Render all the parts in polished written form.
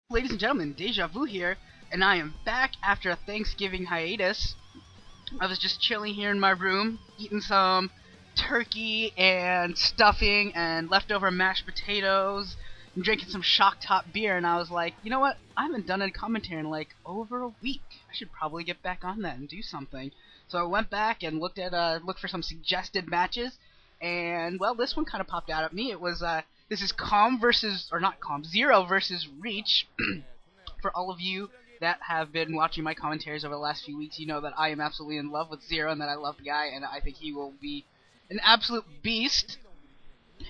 Ladies and gentlemen, Deja Vu here, and I am back after a Thanksgiving hiatus. I was just chilling here in my room, eating some turkey and stuffing and leftover mashed potatoes, and drinking some shock top beer, and I was like, you know what, I haven't done a commentary in like over a week. I should probably get back on that and do something. So I went back and looked for some suggested matches, and well, this one kind of popped out at me. It was this is Zero versus Reach. For all of you that have been watching my commentaries over the last few weeks, you know that I am absolutely in love with Zero and that I love the guy, and I think he will be an absolute beast.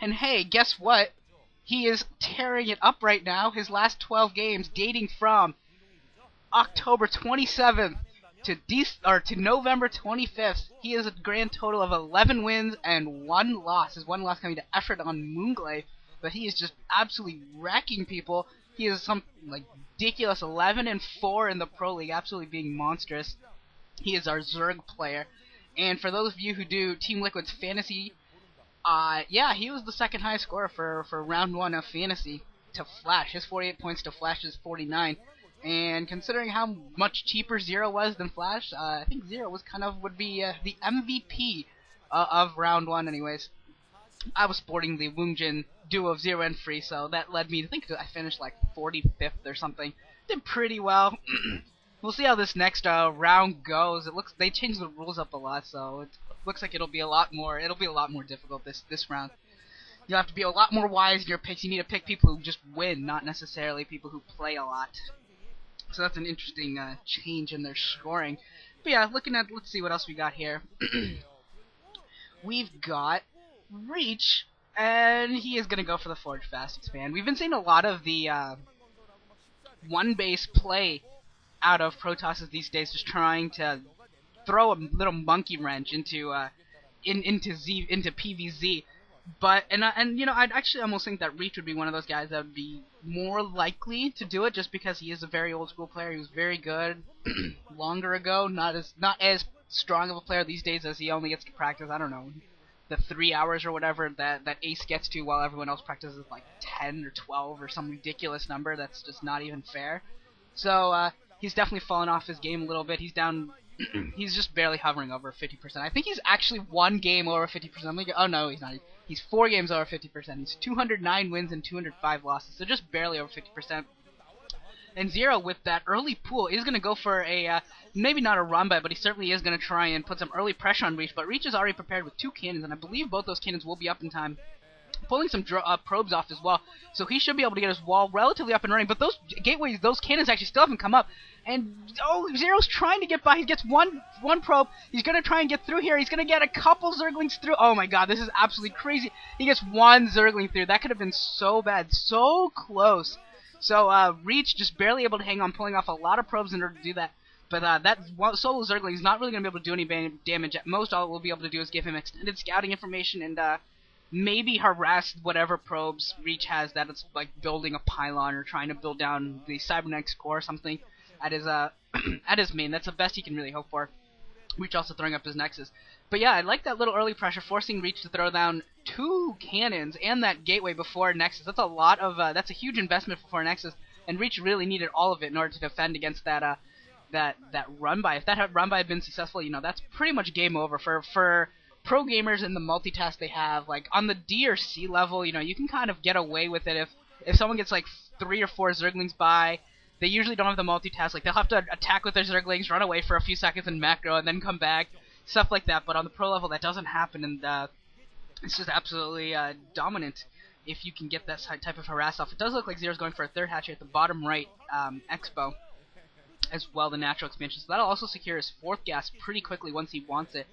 And hey, guess what? He is tearing it up right now. His last 12 games, dating from October 27th to November 25th, he has a grand total of 11 wins and 1 loss. His 1 loss coming to effort on Moonglaive, but he is just absolutely wrecking people. He is some like ridiculous 11-4 in the Pro League, absolutely being monstrous. He is our Zerg player, and for those of you who do Team Liquid's fantasy, yeah, he was the second highest scorer for round 1 of fantasy to Flash. His 48 points to Flash's 49. And considering how much cheaper Zero was than Flash, I think Zero would be the MVP of round 1 anyways. I was sporting the Woongjin duo of Zero and Free, so that led me to think I finished like 45th or something. Did pretty well. We'll see how this next round goes. They changed the rules up a lot, so it looks like it'll be a lot more difficult this round. You'll have to be a lot more wise in your picks. You need to pick people who just win, not necessarily people who play a lot. So that's an interesting change in their scoring. But yeah, let's see what else we got here. We've got Reach, and he is going to go for the Forge Fast Expand. We've been seeing a lot of the one base play out of Protoss these days, just trying to throw a little monkey wrench into PvZ. But and you know, I'd actually almost think that Reach would be one of those guys that would be more likely to do it, just because he is a very old school player. He was very good longer ago, not as strong of a player these days, as he only gets to practice, I don't know, the 3 hours or whatever that Ace gets to, while everyone else practices like 10 or 12 or some ridiculous number that's just not even fair. So he's definitely fallen off his game a little bit. He's down. He's just barely hovering over 50%. I think he's actually 1 game over 50%. Oh no, he's not. He's 4 games over 50%. He's 209 wins and 205 losses, so just barely over 50%. And Zero, with that early pool, is going to go for a, maybe not a run by, but he certainly is going to try and put some early pressure on Reach. But Reach is already prepared with 2 cannons, and I believe both those cannons will be up in time. Pulling some probes off as well, so he should be able to get his wall relatively up and running. But those gateways, those cannons actually still haven't come up. And oh, Zero's trying to get by. He gets one probe. He's gonna try and get through here. He's gonna get a couple Zerglings through. Oh my God, this is absolutely crazy. He gets 1 Zergling through. That could have been so bad, so close. So Reach just barely able to hang on, pulling off a lot of probes in order to do that. But that solo Zergling is not really gonna be able to do any damage. At most, all it will be able to do is give him extended scouting information and maybe harass whatever probes Reach has that it's like building a pylon or trying to build down the cybernetics core or something at his at his main. That's the best he can really hope for. Reach also throwing up his nexus. But yeah, I like that little early pressure, forcing Reach to throw down 2 cannons and that gateway before nexus. That's a lot of that's a huge investment before nexus, and Reach really needed all of it in order to defend against that that run by. If that run by had been successful, you know, that's pretty much game over for pro gamers in the multitask they have. Like on the D or C level, you know, you can kind of get away with it if someone gets like 3 or 4 Zerglings by. They usually don't have the multitask. Like they'll have to attack with their Zerglings, run away for a few seconds and macro, and then come back, stuff like that. But on the pro level, that doesn't happen, and it's just absolutely dominant if you can get that type of harass off. It does look like Zero's going for a 3rd hatchery at the bottom right expo, as well, the natural expansion. So that'll also secure his 4th gas pretty quickly once he wants it.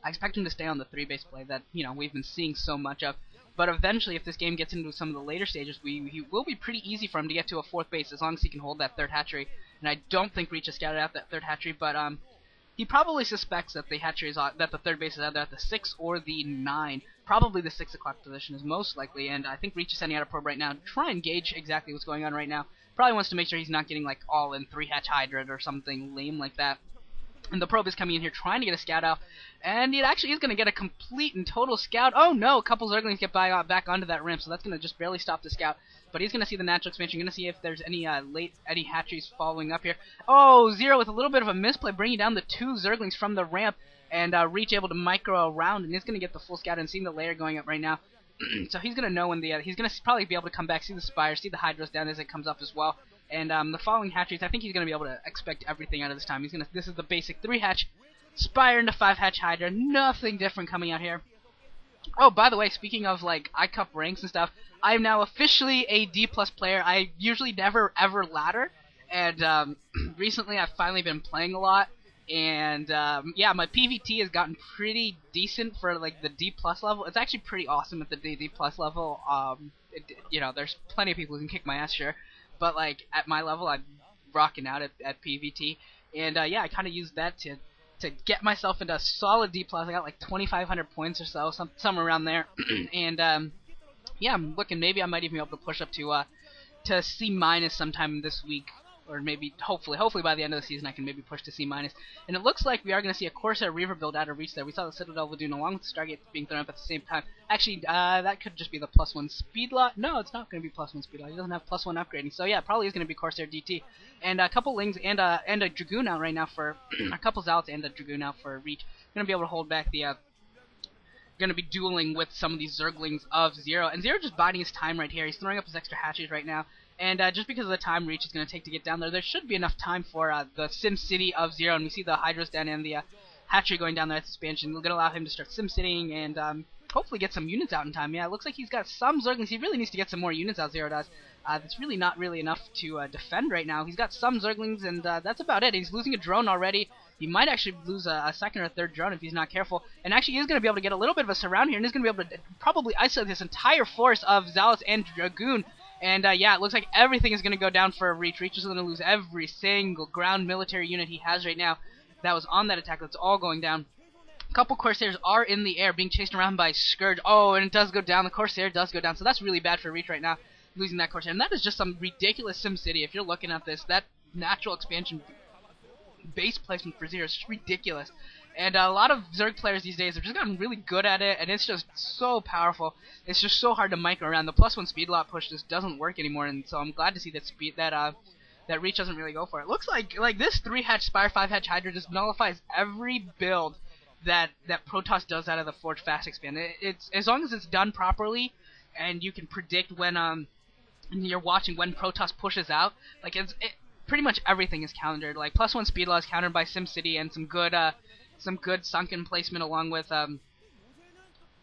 I expect him to stay on the 3-base play that, you know, we've been seeing so much of. But eventually, if this game gets into some of the later stages, he will be pretty easy for him to get to a 4th base as long as he can hold that 3rd hatchery. And I don't think Reach has scouted out that 3rd hatchery, but he probably suspects that the hatchery is that the 3rd base is either at the 6 or the 9. Probably the 6 o'clock position is most likely, and I think Reach is sending out a probe right now to try and gauge exactly what's going on right now. Probably wants to make sure he's not getting like all in 3-hatch Hydra or something lame like that. And the probe is coming in here trying to get a scout out, and it actually is going to get a complete and total scout. Oh no, a couple Zerglings get back onto that rim, so that's going to just barely stop the scout. but he's going to see the natural expansion. Going to see if there's any any hatcheries following up here. Oh, Zero with a little bit of a misplay, bringing down the 2 Zerglings from the ramp, and Reach able to micro around, and he's going to get the full scout and seeing the layer going up right now. So he's going to know when he's going to probably be able to come back, see the Spire, see the Hydras down as it comes up as well. And the following hatcheries, I think he's going to be able to expect everything out of this time. This is the basic 3-hatch Spire into 5-hatch Hydra, nothing different coming out here. Oh, by the way, speaking of like iCup ranks and stuff, I am now officially a D+ player. I usually never ever ladder, and recently I've finally been playing a lot. And yeah, my PvT has gotten pretty decent for like the D+ level. It's actually pretty awesome at the D+ level. You know, there's plenty of people who can kick my ass, sure, but like at my level, I'm rocking out at PvT. And yeah, I kind of used that to get myself into a solid D+. I got like 2,500 points or so, somewhere around there. And yeah, I'm looking. Maybe I might even be able to push up to C- sometime this week. Or maybe, hopefully by the end of the season I can maybe push to C-. And it looks like we are going to see a Corsair Reaver build out of Reach there. We saw the Citadel Ladoon along with the Stargate being thrown up at the same time. Actually, that could just be the +1 speed lot. No, it's not going to be +1 speed lot. He doesn't have +1 upgrading. So yeah, probably is going to be Corsair DT. And a couple Lings and a Dragoon out right now for, a couple Zealots and a Dragoon out for Reach. Going to be able to hold back the, going to be dueling with some of these Zerglings of Zero. And Zero just biding his time right here. He's throwing up his extra hatches right now. And just because of the time Reach is going to take to get down there, there should be enough time for the Sim City of Zero. And we see the Hydras down and the hatchery going down there at the expansion. They're going to allow him to start Sim Citying and hopefully get some units out in time. Yeah, it looks like he's got some Zerglings. He really needs to get some more units out, Zero does. That's really not really enough to defend right now. He's got some Zerglings, and that's about it. He's losing a drone already. He might actually lose a second or third drone if he's not careful. And actually, he's going to be able to get a little bit of a surround here, and he's going to be able to probably isolate this entire force of Zealots and Dragoon. And yeah, it looks like everything is going to go down for Reach. Reach is going to lose every single ground military unit he has right now that was on that attack. That's all going down. A couple Corsairs are in the air, being chased around by Scourge. Oh, and it does go down. The Corsair does go down. So that's really bad for Reach right now, losing that Corsair. And that is just some ridiculous SimCity. If you're looking at this, that natural expansion base placement for Zero is just ridiculous. And a lot of Zerg players these days have just gotten really good at it, and it's just so powerful. It's just so hard to micro around. The +1 speed lot push just doesn't work anymore, and so I'm glad to see that that Reach doesn't really go for it. Looks like this 3-hatch Spire 5-hatch Hydra just nullifies every build that Protoss does out of the Forge Fast Expand. It's as long as it's done properly, and you can predict when you're watching when Protoss pushes out. Like pretty much everything is countered. Like +1 speed lot is countered by SimCity and some good sunken placement along with some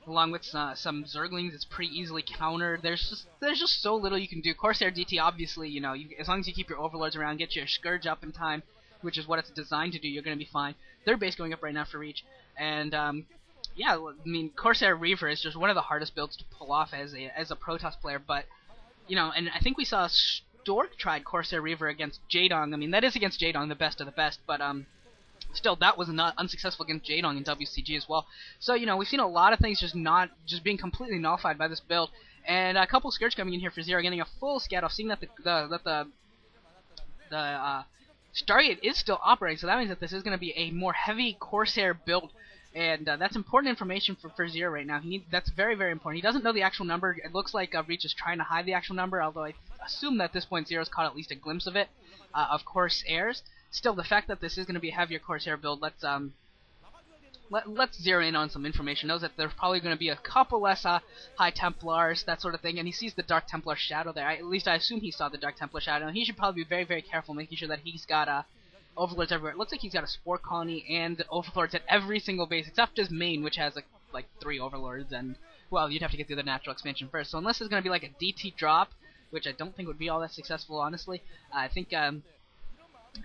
Zerglings. It's pretty easily countered. There's just so little you can do. Corsair DT, obviously, you know, as long as you keep your Overlords around, get your Scourge up in time, which is what it's designed to do, you're going to be fine. Third base going up right now for Reach, and yeah, I mean, Corsair Reaver is just one of the hardest builds to pull off as a Protoss player. But you know, and I think we saw Stork tried Corsair Reaver against Jaedong. I mean, that is against Jaedong, the best of the best, but still, that was not unsuccessful against Jaedong in WCG as well. So, you know, we've seen a lot of things just being completely nullified by this build. And a couple Scourge coming in here for Zero, getting a full scat off, seeing that the Stargate is still operating. So that means that this is going to be a more heavy Corsair build. And that's important information for Zero right now. That's very, very important. He doesn't know the actual number. It looks like Reach is trying to hide the actual number, although I assume that at this point Zero's caught at least a glimpse of it, of Corsairs. Still, the fact that this is going to be a heavier Corsair build, let's zero in on some information. Knows that there's probably going to be a couple less High Templars, that sort of thing, and he sees the Dark Templar shadow there. At least I assume he saw the Dark Templar shadow, and he should probably be very, very careful making sure that he's got Overlords everywhere. It looks like he's got a Spore Colony and Overlords at every single base, except his main, which has like 3 Overlords, and, well, you'd have to get through the natural expansion first. So unless there's going to be like a DT drop, which I don't think would be all that successful, honestly, I think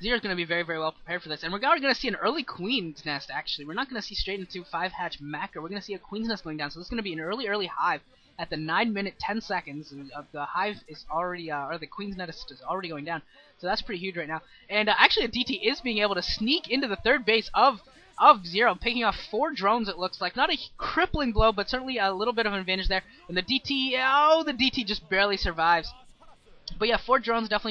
Zero's going to be very, very well prepared for this. And we're already going to see an early Queen's Nest, actually. We're not going to see straight into 5-hatch Macro. We're going to see a Queen's Nest going down. So this is going to be an early Hive at the 9-minute 10 seconds. The Hive is already, or the Queen's Nest is already going down. So that's pretty huge right now. And actually, a DT is being able to sneak into the third base of Zero, picking off 4 drones, it looks like. Not a crippling blow, but certainly a little bit of an advantage there. And the DT, the DT just barely survives. But yeah, 4 drones definitely go